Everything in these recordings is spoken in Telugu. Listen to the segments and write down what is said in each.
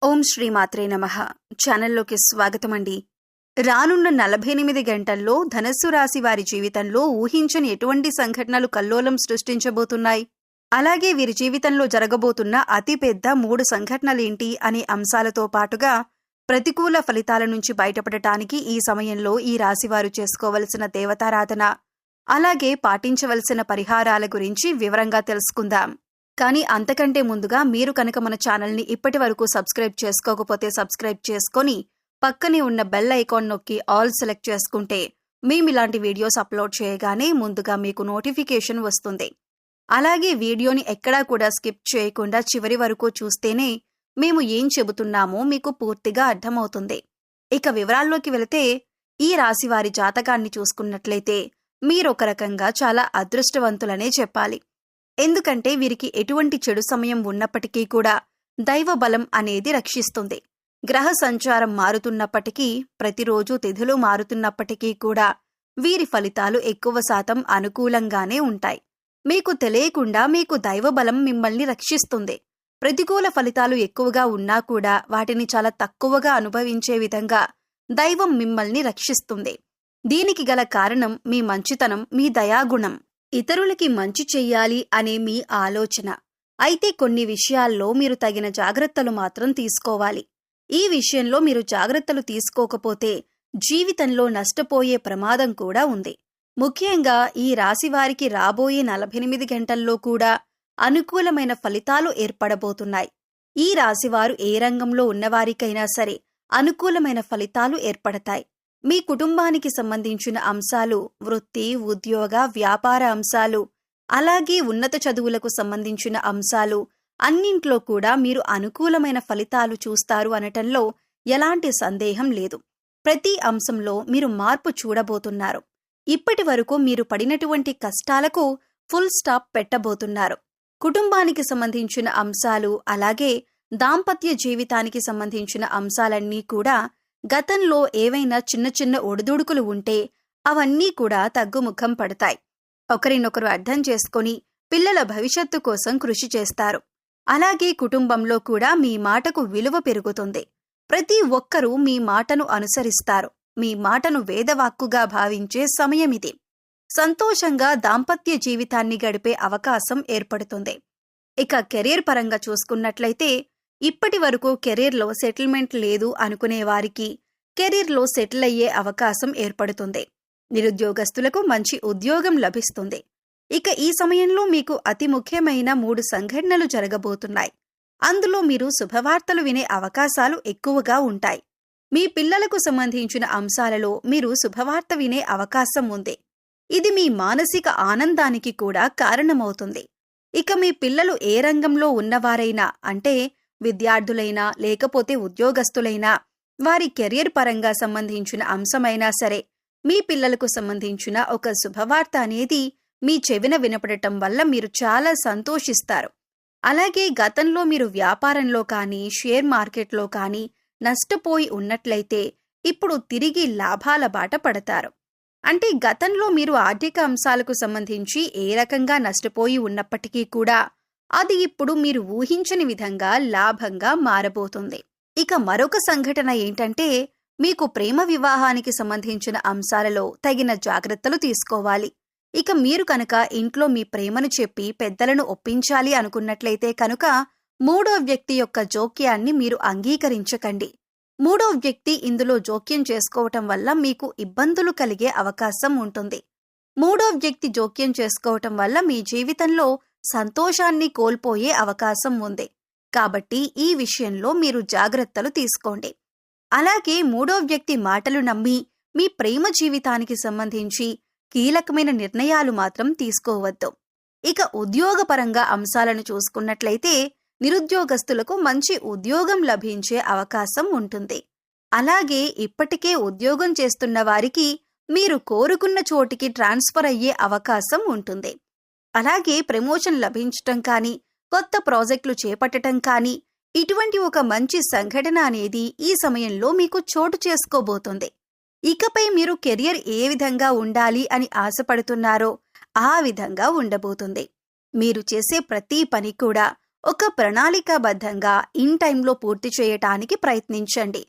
ఓం శ్రీ మాత్రే నమః. ఛానల్లోకి స్వాగతమండి. రానున్న 48 గంటల్లో ధనస్సు రాశి వారి జీవితంలో ఊహించని ఎటువంటి సంఘటనలు కల్లోలం సృష్టించబోతున్నాయి, అలాగే వీరి జీవితంలో జరగబోతున్న అతిపెద్ద 3 సంఘటనలేంటి అనే అంశాలతో పాటుగా ప్రతికూల ఫలితాల నుంచి బయటపడటానికి ఈ సమయంలో ఈ రాశివారు చేసుకోవలసిన దేవతారాధన, అలాగే పాటించవలసిన పరిహారాల గురించి వివరంగా తెలుసుకుందాం. కానీ అంతకంటే ముందుగా మీరు కనుక మన ఛానల్ని ఇప్పటి వరకు సబ్స్క్రైబ్ చేసుకోకపోతే సబ్స్క్రైబ్ చేసుకొని పక్కనే ఉన్న బెల్ ఐకాన్ నొక్కి ఆల్ సెలెక్ట్ చేసుకుంటే మేము ఇలాంటి వీడియోస్ అప్లోడ్ చేయగానే ముందుగా మీకు నోటిఫికేషన్ వస్తుంది. అలాగే వీడియోని ఎక్కడా కూడా స్కిప్ చేయకుండా చివరి వరకు చూస్తేనే మేము ఏం చెబుతున్నామో మీకు పూర్తిగా అర్థమవుతుంది. ఇక వివరాల్లోకి వెళితే, ఈ రాశి వారి జాతకాన్ని చూసుకున్నట్లయితే మీరొక రకంగా చాలా అదృష్టవంతులనే చెప్పాలి. ఎందుకంటే వీరికి ఎటువంటి చెడు సమయం ఉన్నప్పటికీ కూడా దైవ బలం అనేది రక్షిస్తుంది. గ్రహ సంచారం మారుతున్నప్పటికీ, ప్రతిరోజు తిథులు మారుతున్నప్పటికీ కూడా వీరి ఫలితాలు ఎక్కువ శాతం అనుకూలంగానే ఉంటాయి. మీకు తెలియకుండా మీకు దైవ బలం మిమ్మల్ని రక్షిస్తుంది. ప్రతికూల ఫలితాలు ఎక్కువగా ఉన్నా కూడా వాటిని చాలా తక్కువగా అనుభవించే విధంగా దైవం మిమ్మల్ని రక్షిస్తుంది. దీనికి గల కారణం మీ మంచితనం, మీ దయాగుణం, ఇతరులకి మంచి చెయ్యాలి అనే మీ ఆలోచన. అయితే కొన్ని విషయాల్లో మీరు తగిన జాగ్రత్తలు మాత్రం తీసుకోవాలి. ఈ విషయంలో మీరు జాగ్రత్తలు తీసుకోకపోతే జీవితంలో నష్టపోయే ప్రమాదం కూడా ఉంది. ముఖ్యంగా ఈ రాశివారికి రాబోయే 48 గంటల్లో కూడా అనుకూలమైన ఫలితాలు ఏర్పడబోతున్నాయి. ఈ రాశివారు ఏ రంగంలో ఉన్నవారికైనా సరే అనుకూలమైన ఫలితాలు ఏర్పడతాయి. మీ కుటుంబానికి సంబంధించిన అంశాలు, వృత్తి, ఉద్యోగ, వ్యాపార అంశాలు, అలాగే ఉన్నత చదువులకు సంబంధించిన అంశాలు అన్నింట్లో కూడా మీరు అనుకూలమైన ఫలితాలు చూస్తారు అనటంలో ఎలాంటి సందేహం లేదు. ప్రతి అంశంలో మీరు మార్పు చూడబోతున్నారు. ఇప్పటి వరకు మీరు పడినటువంటి కష్టాలకు ఫుల్ స్టాప్ పెట్టబోతున్నారు. కుటుంబానికి సంబంధించిన అంశాలు, అలాగే దాంపత్య జీవితానికి సంబంధించిన అంశాలన్నీ కూడా గతంలో ఏవైనా చిన్న చిన్న ఒడిదుడుకులు ఉంటే అవన్నీ కూడా తగ్గుముఖం పడతాయి. ఒకరినొకరు అర్థం చేసుకొని పిల్లల భవిష్యత్తు కోసం కృషి చేస్తారు. అలాగే కుటుంబంలో కూడా మీ మాటకు విలువ పెరుగుతుంది. ప్రతి ఒక్కరూ మీ మాటను అనుసరిస్తారు. మీ మాటను వేదవాక్కుగా భావించే సమయమిది. సంతోషంగా దాంపత్య జీవితాన్ని గడిపే అవకాశం ఏర్పడుతుంది. ఇక కెరీర్ పరంగా చూసుకున్నట్లయితే, ఇప్పటి వరకు కెరీర్లో సెటిల్మెంట్ లేదు అనుకునే వారికి కెరీర్లో సెటిల్ అయ్యే అవకాశం ఏర్పడుతుంది. నిరుద్యోగస్తులకు మంచి ఉద్యోగం లభిస్తుంది. ఇక ఈ సమయంలో మీకు అతి ముఖ్యమైన 3 సంఘటనలు జరగబోతున్నాయి. అందులో మీరు శుభవార్తలు వినే అవకాశాలు ఎక్కువగా ఉంటాయి. మీ పిల్లలకు సంబంధించిన అంశాలలో మీరు శుభవార్త వినే అవకాశం ఉంది. ఇది మీ మానసిక ఆనందానికి కూడా కారణమవుతుంది. ఇక మీ పిల్లలు ఏ రంగంలో ఉన్నవారైనా, అంటే విద్యార్థులైనా లేకపోతే ఉద్యోగస్తులైనా, వారి కెరియర్ పరంగా సంబంధించిన అంశమైనా సరే, మీ పిల్లలకు సంబంధించిన ఒక శుభవార్త అనేది మీ చెవిన వినపడటం వల్ల మీరు చాలా సంతోషిస్తారు. అలాగే గతంలో మీరు వ్యాపారంలో కానీ, షేర్ మార్కెట్లో కానీ నష్టపోయి ఉన్నట్లయితే ఇప్పుడు తిరిగి లాభాల బాట పడతారు. అంటే గతంలో మీరు ఆర్థిక అంశాలకు సంబంధించి ఏ రకంగా నష్టపోయి ఉన్నప్పటికీ కూడా అది ఇప్పుడు మీరు ఊహించని విధంగా లాభంగా మారబోతుంది. ఇక మరొక సంఘటన ఏంటంటే, మీకు ప్రేమ వివాహానికి సంబంధించిన అంశాలలో తగిన జాగ్రత్తలు తీసుకోవాలి. ఇక మీరు కనుక ఇంట్లో మీ ప్రేమను చెప్పి పెద్దలను ఒప్పించాలి అనుకున్నట్లయితే కనుక 3వ వ్యక్తి యొక్క జోక్యాన్ని మీరు అంగీకరించకండి. 3వ వ్యక్తి ఇందులో జోక్యం చేసుకోవటం వల్ల మీకు ఇబ్బందులు కలిగే అవకాశం ఉంటుంది. 3వ వ్యక్తి జోక్యం చేసుకోవటం వల్ల మీ జీవితంలో సంతోషాన్ని కోల్పోయే అవకాశం ఉంది. కాబట్టి ఈ విషయంలో మీరు జాగ్రత్తలు తీసుకోండి. అలాగే 3వ వ్యక్తి మాటలు నమ్మి మీ ప్రేమ జీవితానికి సంబంధించి కీలకమైన నిర్ణయాలు మాత్రం తీసుకోవద్దు. ఇక ఉద్యోగపరంగా అంశాలను చూసుకున్నట్లయితే, నిరుద్యోగస్తులకు మంచి ఉద్యోగం లభించే అవకాశం ఉంటుంది. అలాగే ఇప్పటికే ఉద్యోగం చేస్తున్న వారికి మీరు కోరుకున్న చోటికి ట్రాన్స్ఫర్ అయ్యే అవకాశం ఉంటుంది. అలాగే ప్రమోషన్ లభించటం కానీ, కొత్త ప్రాజెక్టులు చేపట్టడం కానీ, ఇటువంటి ఒక మంచి సంఘటన అనేది ఈ సమయంలో మీకు చోటు చేసుకోబోతుంది. ఇకపై మీరు కెరియర్ ఏ విధంగా ఉండాలి అని ఆశపడుతున్నారో ఆ విధంగా ఉండబోతుంది. మీరు చేసే ప్రతి పని కూడా ఒక ప్రణాళికాబద్ధంగా ఇన్ టైంలో పూర్తి చేయటానికి ప్రయత్నించండి.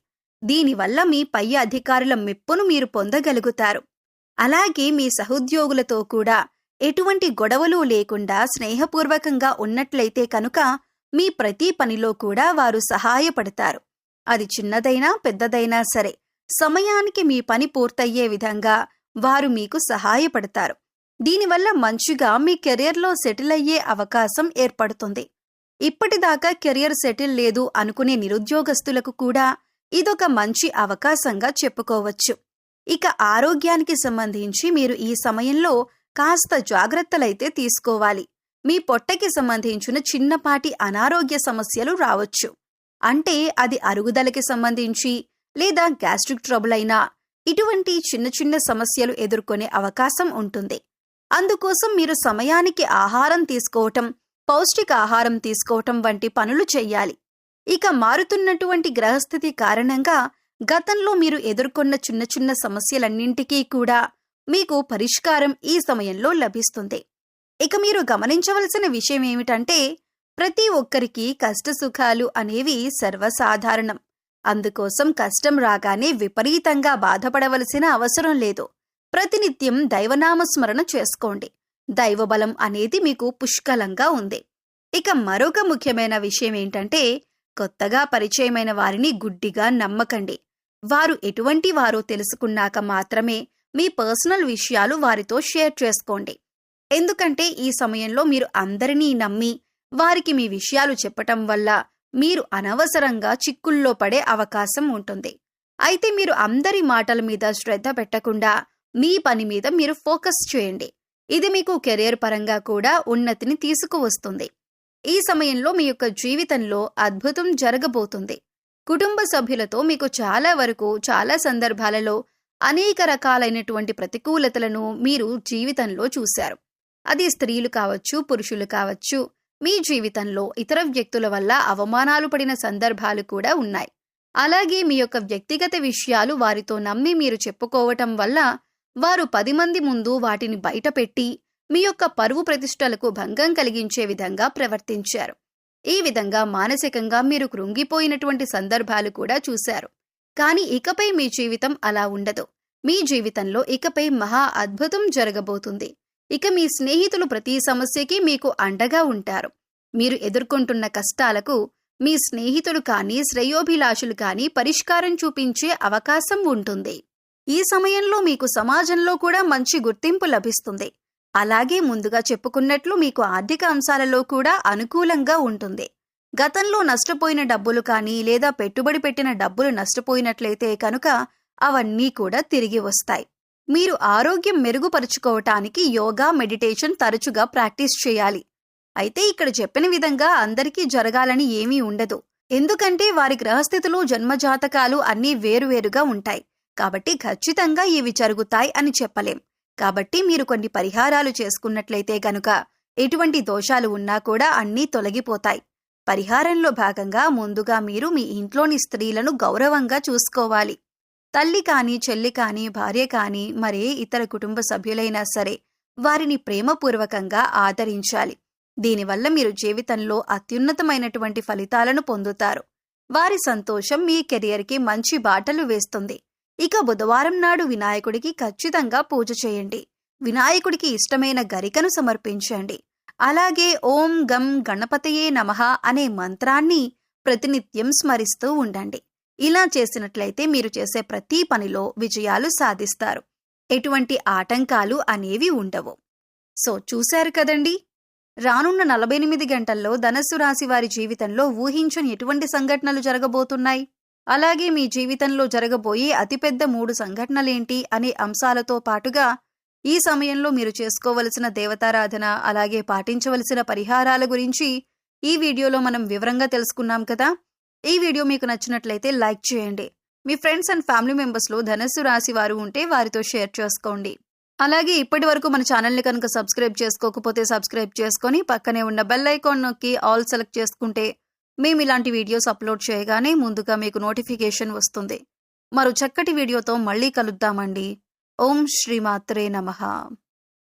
దీనివల్ల మీ పై అధికారుల మెప్పును మీరు పొందగలుగుతారు. అలాగే మీ సహోద్యోగులతో కూడా ఎటువంటి గొడవలు లేకుండా స్నేహపూర్వకంగా ఉన్నట్లయితే కనుక మీ ప్రతి పనిలో కూడా వారు సహాయపడతారు. అది చిన్నదైనా పెద్దదైనా సరే సమయానికి మీ పని పూర్తయ్యే విధంగా వారు మీకు సహాయపడతారు. దీనివల్ల మంచిగా మీ కెరియర్లో సెటిల్ అయ్యే అవకాశం ఏర్పడుతుంది. ఇప్పటిదాకా కెరియర్ సెటిల్ లేదు అనుకునే నిరుద్యోగస్తులకు కూడా ఇదొక మంచి అవకాశంగా చెప్పుకోవచ్చు. ఇక ఆరోగ్యానికి సంబంధించి మీరు ఈ సమయంలో కాస్త జాగ్రత్తలైతే తీసుకోవాలి. మీ పొట్టకి సంబంధించిన చిన్నపాటి అనారోగ్య సమస్యలు రావచ్చు. అంటే అది అరుగుదలకి సంబంధించి లేదా గ్యాస్ట్రిక్ ట్రబుల్ అయినా ఇటువంటి చిన్న చిన్న సమస్యలు ఎదుర్కొనే అవకాశం ఉంటుంది. అందుకోసం మీరు సమయానికి ఆహారం తీసుకోవటం, పౌష్టికాహారం తీసుకోవటం వంటి పనులు చెయ్యాలి. ఇక మారుతున్నటువంటి గ్రహస్థితి కారణంగా గతంలో మీరు ఎదుర్కొన్న చిన్న చిన్న సమస్యలన్నింటికీ కూడా మీకు పరిష్కారం ఈ సమయంలో లభిస్తుంది. ఇక మీరు గమనించవలసిన విషయం ఏమిటంటే ప్రతి ఒక్కరికి కష్టసుఖాలు అనేవి సర్వసాధారణం. అందుకోసం కష్టం రాగానే విపరీతంగా బాధపడవలసిన అవసరం లేదు. ప్రతినిత్యం దైవనామస్మరణ చేసుకోండి. దైవబలం అనేది మీకు పుష్కలంగా ఉంది. ఇక మరొక ముఖ్యమైన విషయం ఏంటంటే కొత్తగా పరిచయమైన వారిని గుడ్డిగా నమ్మకండి. వారు ఎటువంటి వారో తెలుసుకున్నాక మాత్రమే మీ పర్సనల్ విషయాలు వారితో షేర్ చేసుకోండి. ఎందుకంటే ఈ సమయంలో మీరు అందరినీ నమ్మి వారికి మీ విషయాలు చెప్పటం వల్ల మీరు అనవసరంగా చిక్కుల్లో పడే అవకాశం ఉంటుంది. అయితే మీరు అందరి మాటల మీద శ్రద్ధ పెట్టకుండా మీ పని మీద మీరు ఫోకస్ చేయండి. ఇది మీకు కెరియర్ పరంగా కూడా ఉన్నతిని తీసుకువస్తుంది. ఈ సమయంలో మీ యొక్క జీవితంలో అద్భుతం జరగబోతుంది. కుటుంబ సభ్యులతో మీకు చాలా సందర్భాలలో అనేక రకాలైనటువంటి ప్రతికూలతలను మీరు జీవితంలో చూశారు. అది స్త్రీలు కావచ్చు, పురుషులు కావచ్చు. మీ జీవితంలో ఇతర వ్యక్తుల వల్ల అవమానాలు పడిన సందర్భాలు కూడా ఉన్నాయి. అలాగే మీ యొక్క వ్యక్తిగత విషయాలు వారితో నమ్మి మీరు చెప్పుకోవటం వల్ల వారు 10 మంది ముందు వాటిని బయటపెట్టి మీ యొక్క పరువు ప్రతిష్టలకు భంగం కలిగించే విధంగా ప్రవర్తించారు. ఈ విధంగా మానసికంగా మీరు కృంగిపోయినటువంటి సందర్భాలు కూడా చూశారు. కానీ ఇకపై మీ జీవితం అలా ఉండదు. మీ జీవితంలో ఇకపై మహా అద్భుతం జరగబోతుంది. ఇక మీ స్నేహితులు ప్రతి సమస్యకి మీకు అండగా ఉంటారు. మీరు ఎదుర్కొంటున్న కష్టాలకు మీ స్నేహితులు కానీ శ్రేయోభిలాషులు కానీ పరిష్కారం చూపించే అవకాశం ఉంటుంది. ఈ సమయంలో మీకు సమాజంలో కూడా మంచి గుర్తింపు లభిస్తుంది. అలాగే ముందుగా చెప్పుకున్నట్లు మీకు ఆర్థిక అంశాలలో కూడా అనుకూలంగా ఉంటుంది. గతంలో నష్టపోయిన డబ్బులు కానీ లేదా పెట్టుబడి పెట్టిన డబ్బులు నష్టపోయినట్లయితే కనుక అవన్నీ కూడా తిరిగి వస్తాయి. మీరు ఆరోగ్యం మెరుగుపరుచుకోవటానికి యోగా, మెడిటేషన్ తరచుగా ప్రాక్టీస్ చేయాలి. అయితే ఇక్కడ చెప్పిన విధంగా అందరికీ జరగాలని ఏమీ ఉండదు. ఎందుకంటే వారి గ్రహస్థితులు, జన్మజాతకాలు అన్నీ వేరువేరుగా ఉంటాయి. కాబట్టి ఖచ్చితంగా ఇవి జరుగుతాయి అని చెప్పలేం. కాబట్టి మీరు కొన్ని పరిహారాలు చేసుకున్నట్లయితే గనుక ఎటువంటి దోషాలు ఉన్నా కూడా అన్నీ తొలగిపోతాయి. పరిహారంలో భాగంగా ముందుగా మీరు మీ ఇంట్లోని స్త్రీలను గౌరవంగా చూసుకోవాలి. తల్లి కానీ, చెల్లి కానీ, భార్య కానీ, మరే ఇతర కుటుంబ సభ్యులైనా సరే వారిని ప్రేమపూర్వకంగా ఆదరించాలి. దీనివల్ల మీరు జీవితంలో అత్యున్నతమైనటువంటి ఫలితాలను పొందుతారు. వారి సంతోషం మీ కెరియర్కి మంచి బాటలు వేస్తుంది. ఇక బుధవారం నాడు వినాయకుడికి ఖచ్చితంగా పూజ చేయండి. వినాయకుడికి ఇష్టమైన గరికను సమర్పించండి. అలాగే ఓం గం గణపతయే నమః అనే మంత్రాన్ని ప్రతినిత్యం స్మరిస్తూ ఉండండి. ఇలా చేసినట్లయితే మీరు చేసే ప్రతి పనిలో విజయాలు సాధిస్తారు. ఎటువంటి ఆటంకాలు అనేవి ఉండవు. సో చూశారు కదండి, రానున్న 48 గంటల్లో ధనస్సు రాశి వారి జీవితంలో ఊహించని ఎటువంటి సంఘటనలు జరగబోతున్నాయి, అలాగే మీ జీవితంలో జరగబోయే అతిపెద్ద 3 సంఘటనలేంటి అనే అంశాలతో పాటుగా ఈ సమయంలో మీరు చేసుకోవలసిన దేవతారాధన, అలాగే పాటించవలసిన పరిహారాల గురించి ఈ వీడియోలో మనం వివరంగా తెలుసుకున్నాం కదా. ఈ వీడియో మీకు నచ్చినట్లయితే లైక్ చేయండి. మీ ఫ్రెండ్స్ అండ్ ఫ్యామిలీ మెంబర్స్లో ధనస్సు రాశి వారు ఉంటే వారితో షేర్ చేసుకోండి. అలాగే ఇప్పటి వరకు మన ఛానల్ని కనుక సబ్స్క్రైబ్ చేసుకోకపోతే సబ్స్క్రైబ్ చేసుకొని పక్కనే ఉన్న బెల్ ఐకాన్ నొక్కి ఆల్ సెలెక్ట్ చేసుకుంటే మేము ఇలాంటి వీడియోస్ అప్లోడ్ చేయగానే ముందుగా మీకు నోటిఫికేషన్ వస్తుంది. మరో చక్కటి వీడియోతో మళ్ళీ కలుద్దామండి. ఓం శ్రీమాత్రే నమః.